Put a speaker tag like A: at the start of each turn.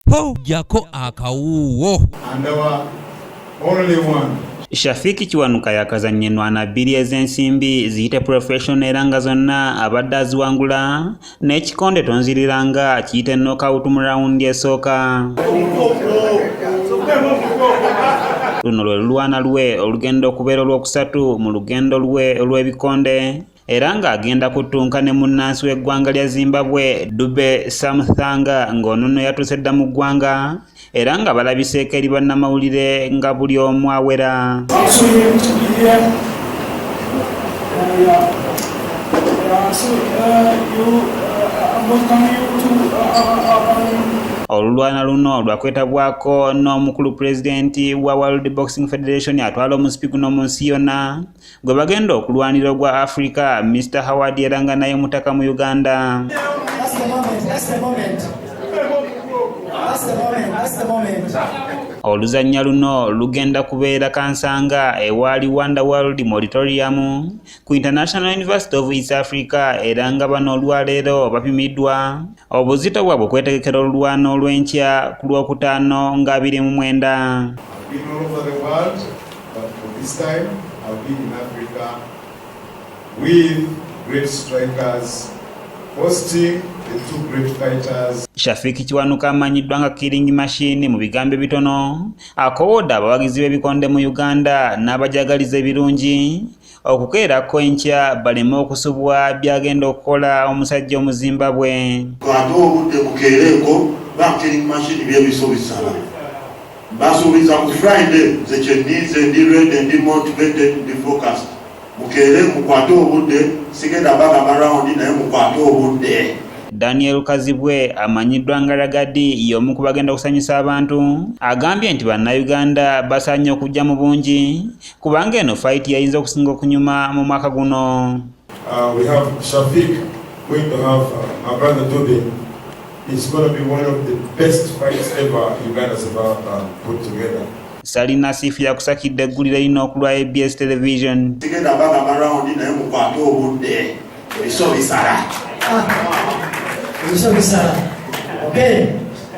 A: po jako akawuwo.
B: And our only one.
C: Shafic Kiwanuka yakazanye enwana bbiri ez'ensimbi ziyite professional era nga zonna abadde aziwangula n'ekikonde tonziriranga kiyite knockout mu raundi esooka. Luno lwe lulwana lwe olugendo okubeera olwokusatu mu lugendo lwe olw'ebikonde era ng'agenda kutunka ne Munansi w'eggwanga lya Zibabwe Dube Samuthanga ng'ono nno yatuuse dda mu ggwanga era nga balabiseeko eri bannamawulire nga buli omu awera. Olulwana luno lwakwetabwako n'omukulu pulezidenti wa World Boxing Federation atwala omusipi guno mu nsi yonna gwe bagenda okulwanira ogwa Africa Mr. Howard era nga naye mutaka mu Uganda. Oluzannya luno lugenda kubeera kansanga ewaali Wonder World Auditorium ku International University of East Africa era nga bano olwaleero bapimiddwa obuzito bwabwe okwetegekera olulwana olw'enkya ku Lwokutaano nga 29.
B: Hosting the two great fighters.
C: Shafic Kiwanuka amanyiddwa nga killing machine mu bigambo bitono akowodde abawagizi b'ebikonde mu Uganda n'abajagaliza ebirungi okukeerako enkya baleme okusubwa byagenda okukola omusajja omu Zimbabwe.
D: Kwate obudde bukeereko ba killing machine byebisobisala basuubiza ku Friday ze kyennize ndi ready ndi motivated ndi focused mukere mukwate obudde sigenda baga marawundi naye mukwate obudde.
C: Daniel Kazibwe amanyiddwa nga Ragadi y'omu ku bagenda kusanyusa abantu agambye nti bannayuganda basaanye okujja mu bungi kubanga eno fight yayinza okusinga okunyuma mu mwaka guno.
B: We have Shafic going to have our brother Dube. It's going to be one of the best fights ever Uganda's ever put together.
C: Salina Sifu yakusakidde eggulire lino okulwa ABS Television.
D: Sigenda baga marawundi naye mukwate obudde ebisobisala.
E: Okay.